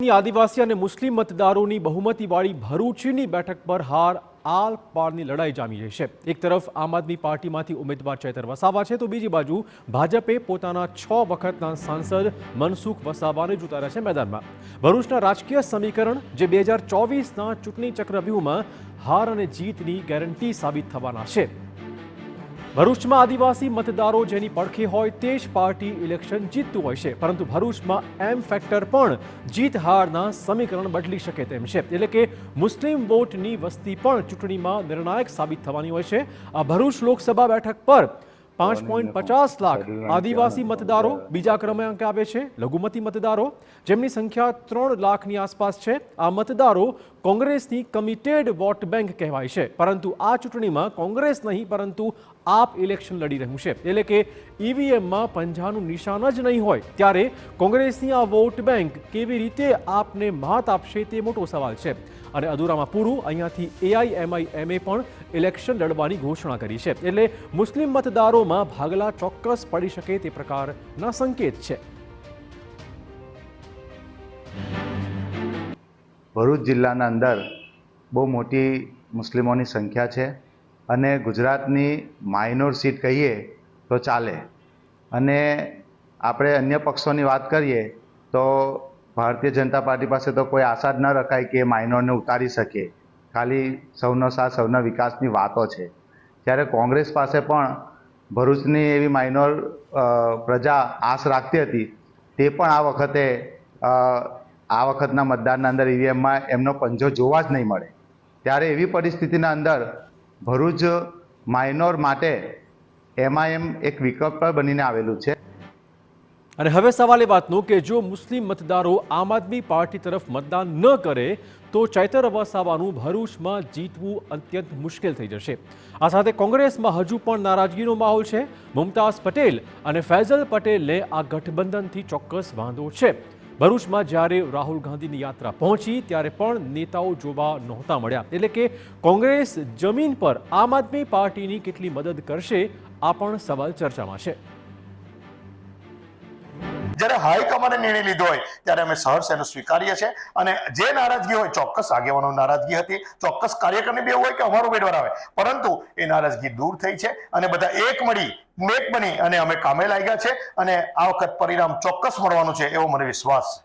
ભરૂચની આદિવાસી અને મુસ્લિમ મતદારોની બહુમતીવાળી ભરૂચની બેઠક પર હાર આલ પારની લડાઈ જામી રહી છે। એક તરફ આમ આદમી પાર્ટીમાંથી ઉમેદવાર ચૈતર વસાવા છે, તો બીજી બાજુ ભાજપે પોતાના 6 વખતના સાંસદ મનસુખ વસાવાને જ ઉતાર્યા છે મેદાનમાં। ભરૂચના રાજકીય સમીકરણ જે 2024ના ચૂંટણી ચક્રવ્યૂહમાં હાર અને જીતની ગેરંટી સાબિત થવાના છે। ભરૂચમાં આદિવાસી મતદારો જેની પડખે હોય તે જ પાર્ટી ઇલેક્શન જીતતું હોય છે, પરંતુ ભરૂચમાં એમ ફેક્ટર પણ જીત હારના સમીકરણ બદલી શકે તેમ છે। એટલે કે મુસ્લિમ વોટની વસ્તી પણ ચૂંટણીમાં નિર્ણાયક સાબિત થવાની હોય છે। આ ભરૂચ લોકસભા બેઠક પર 5.50 લાખ આદિવાસી મતદારો બીજા ક્રમાંકે આવે છે। લઘુમતી મતદારો જેમની સંખ્યા 3 લાખની આસપાસ છે। આ મતદારો કોંગ્રેસની કમિટેડ વોટ બેંક કહેવાય છે, પરંતુ આ ચૂંટણીમાં કોંગ્રેસ નહીં પરંતુ આપ ઇલેક્શન લડી રહ્યું છે। એટલે કે ઈવીએમમાં પંજાનું નિશાન જ નહીં હોય ત્યારે કોંગ્રેસની આ વોટ બેંક કેવી રીતે આપને મત આપશે તે મોટો સવાલ છે। અને અધૂરામાં પૂરું, અહીંયાથી એઆઈએમઆઈએમે પણ ઇલેક્શન લડવાની ઘોષણા કરી છે। એટલે મુસ્લિમ મતદારોમાં ભાગલા ચોક્કસ પડી શકે તે પ્રકારના સંકેત છે। ભરૂચ જિલ્લાના અંદર બહુ મોટી મુસ્લિમોની સંખ્યા છે અને ગુજરાતની માઇનોર સીટ કહીએ તો ચાલે। અને આપણે અન્ય પક્ષોની વાત કરીએ તો ભારતીય જનતા પાર્ટી પાસે તો કોઈ આશા જ ન રખાય કે માઇનોરને ઉતારી શકે, ખાલી સૌનો સાથ સૌના વિકાસની વાતો છે। ત્યારે કોંગ્રેસ પાસે પણ ભરૂચની એવી માઇનોર પ્રજા આશ રાખતી હતી, તે પણ આ વખતના મતદાનના અંદર ઈવીએમમાં એમનો પંજો જોવા જ નહીં મળે। ત્યારે એવી પરિસ્થિતિના અંદર ભરૂચ માઇનોર માટે એમઆઈએમ એક વિકલ્પ બનીને આવેલું છે। અને હવે સવાલ એ વાતનો કે જો મુસ્લિમ મતદારો આમ આદમી પાર્ટી તરફ મતદાન ન કરે તો ચૈતર વસાવાનું ભરૂચમાં જીતવું અત્યંત મુશ્કેલ થઈ જશે। આ સાથે કોંગ્રેસમાં હજુ પણ નારાજગીનો માહોલ છે। મુમતાઝ પટેલ અને ફૈઝલ પટેલને આ ગઠબંધનથી ચોક્કસ વાંધો છે। ભરૂચમાં જ્યારે રાહુલ ગાંધીની યાત્રા પહોંચી ત્યારે પણ નેતાઓ જોવા નહોતા મળ્યા। એટલે કે કોંગ્રેસ જમીન પર આમ આદમી પાર્ટીની કેટલી મદદ કરશે આ પણ સવાલ ચર્ચામાં છે। જ્યારે હાઈકમાન્ડે નિર્ણય લીધો હોય ત્યારે અમે સહર્ષ એનો સ્વીકારીએ છીએ। અને જે નારાજગી હોય, ચોક્કસ આગેવાનો નારાજગી હતી, ચોક્કસ કાર્યકરની બે હોય કે અમારો ઉમેદવાર આવે, પરંતુ એ નારાજગી દૂર થઈ છે અને બધા એક બની અને અમે કામે લાગ્યા છે અને આ વખત પરિણામ ચોક્કસ મળવાનું છે એવો મને વિશ્વાસ છે।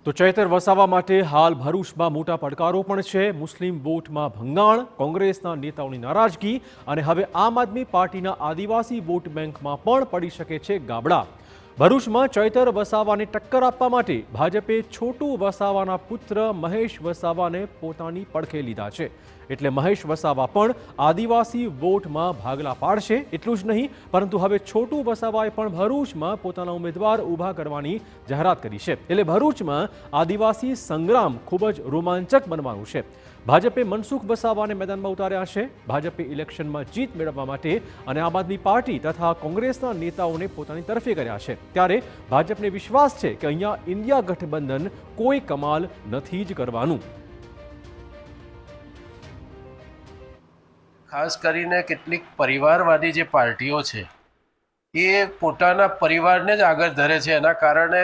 તો ચૈતર વસાવા માટે હાલ ભરૂચમાં મોટા પડકારો પણ છે। મુસ્લિમ વોટમાં ભંગાણ, કોંગ્રેસના નેતાઓની નારાજગી અને હવે આમ આદમી પાર્ટીના આદિવાસી વોટ બેંકમાં પણ પડી શકે છે ગાબડા। ભરૂચમાં ચૈતર વસાવાને ટક્કર આપવા માટે ભાજપે છોટુ વસાવાના પુત્ર મહેશ વસાવાને પોતાની પડખે લીધા છે। એટલે મહેશ વસાવા પણ આદિવાસી વોટમાં ભાગલા પાડશે। એટલું જ નહીં પરંતુ હવે છોટુ વસાવાએ પણ ભરૂચમાં પોતાના ઉમેદવાર ઊભા કરવાની જાહેરાત કરી છે। એટલે ભરૂચમાં આદિવાસી સંગ્રામ ખૂબ જ રોમાંચક બનવાનું છે। ભાજપે મનસુખ વસાવાને મેદાનમાં ઉતાર્યા છે। ભાજપે ઇલેક્શનમાં જીત મેળવવા માટે અને આમ આદમી પાર્ટી તથા કોંગ્રેસના નેતાઓને પોતાની તરફે કર્યા છે। ત્યારે ભાજપને વિશ્વાસ છે કે અહીંયા ઇન્ડિયા ગઠબંધન કોઈ કમાલ નથી જ કરવાનું। ખાસ કરીને કેટલીક પરિવારવાદી જે પાર્ટીઓ છે એ પોતાના પરિવારને જ આગળ ધરે છે। એના કારણે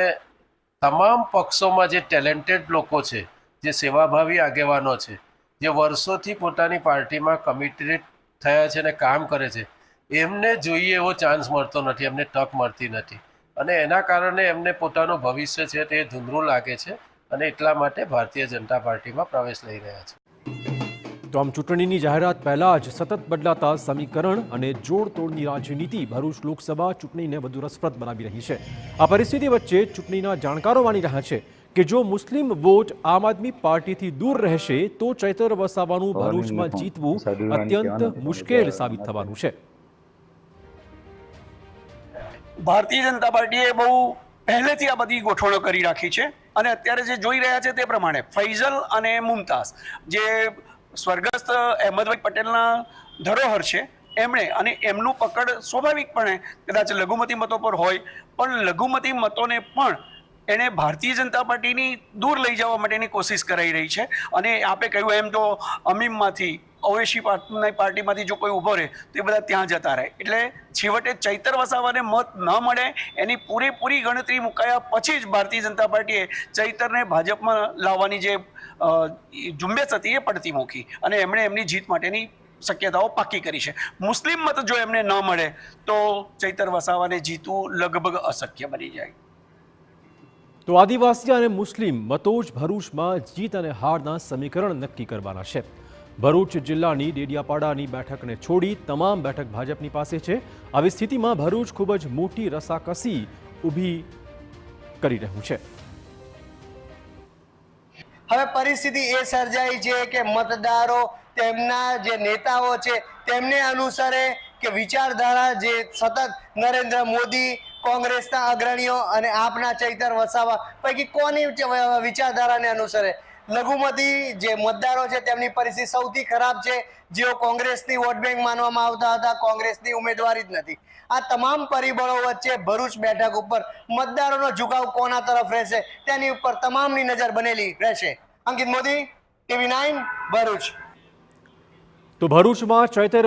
તમામ પક્ષોમાં જે ટેલેન્ટેડ લોકો છે, જે સેવાભાવી આગેવાનો છે, જે વર્ષોથી પોતાની પાર્ટીમાં કમિટેડ થયા છે અને કામ કરે છે, એમને જોઈએ એવો ચાન્સ મળતો નથી, એમને તક મળતી નથી અને એના કારણે એમને પોતાનું ભવિષ્ય છે તે ધૂંધળું લાગે છે અને એટલા માટે ભારતીય જનતા પાર્ટીમાં પ્રવેશ લઈ રહ્યા છે। તો આમ ચૂંટણીની જાહેરાત પહેલા જ સતત બદલાતા સમીકરણ અને જોડતોડની રાજનીતિ ભરૂચ લોકસભા ચૂંટણીને વધુ રસપ્રદ બનાવી રહી છે। આ પરિસ્થિતિ વચ્ચે ચૂંટણીના જાણકારો માની રહ્યા છે કે જો મુસ્લિમ વોટ આમ આદમી પાર્ટીથી દૂર રહેશે તો ચૈતર વસાવાનું ભરૂચમાં જીતવું અત્યંત મુશ્કેલ સાબિત થવાનું છે। ભારતીય જનતા પાર્ટીએ બહુ પહેલેથી આ બધી ગોઠવણો કરી રાખી છે અને અત્યારે જે જોઈ રહ્યા છે તે પ્રમાણે ફૈઝલ અને મુમતાઝ જે સ્વર્ગસ્થ અહેમદભાઈ પટેલના ધરોહર છે એમણે અને એમનું પકડ સ્વાભાવિકપણે કદાચ લઘુમતી મતો પર હોય, પણ લઘુમતી મતોને પણ એણે ભારતીય જનતા પાર્ટીની દૂર લઈ જવા માટેની કોશિશ કરાઈ રહી છે। અને આપે કહ્યું એમ તો અમીમમાંથી ઓવેસી પાર્ટીમાંથી જો કોઈ ઊભો રહે તો એ બધા ત્યાં જતા રહે. એટલે છેવટે ચૈતર વસાવાને મત ન મળે એની પૂરેપૂરી ગણતરી મુકાયા પછી જ ભારતીય જનતા પાર્ટીએ ચૈતરને ભાજપમાં લાવવાની જે ઝુંબેશ હતી એ પડતી મૂકી અને એમણે એમની જીત માટેની શક્યતાઓ પાકી કરી છે. મુસ્લિમ મત જો એમને ન મળે તો ચૈતર વસાવાને જીતવું લગભગ અશક્ય બની જાય. તો આદિવાસી અને મુસ્લિમ મતો જ ભરૂચમાં જીત અને હારના સમીકરણ નક્કી કરવાના છે. ભરૂચ જિલ્લાની ડેડિયાપાડાની બેઠકને છોડી તમામ બેઠક ભાજપની પાસે છે. આવી સ્થિતિમાં ભરૂચ ખૂબ જ મોટી રસાકસી ઊભી કરી રહ્યું છે. હવે પરિસ્થિતિ એ સર્જાઈ છે કે મતદારો તેમના જે નેતાઓ છે તેમને અનુસરે કે વિચારધારા જે સતત નરેન્દ્ર મોદી, કોંગ્રેસના અગ્રણીઓ અને આપના ચૈતર વસાવા પૈકી કોની વિચારધારાને અનુસરે? લઘુમતી જે મતદારો છે તેમની પરિસ્થિતિ સૌથી ખરાબ છે. જેઓ કોંગ્રેસની વોટ બેંક માનવામાં આવતા હતા, કોંગ્રેસની ઉમેદવારી જ નથી. આ તમામ પરિબળો વચ્ચે ભરૂચ બેઠક ઉપર મતદારોનો ઝુકાવ કોના તરફ રહેશે તેની ઉપર તમામની નજર બનેલી રહેશે. અંકિત મોદી, TV9, ભરૂચ. તો ભરૂચમાં ચૈતર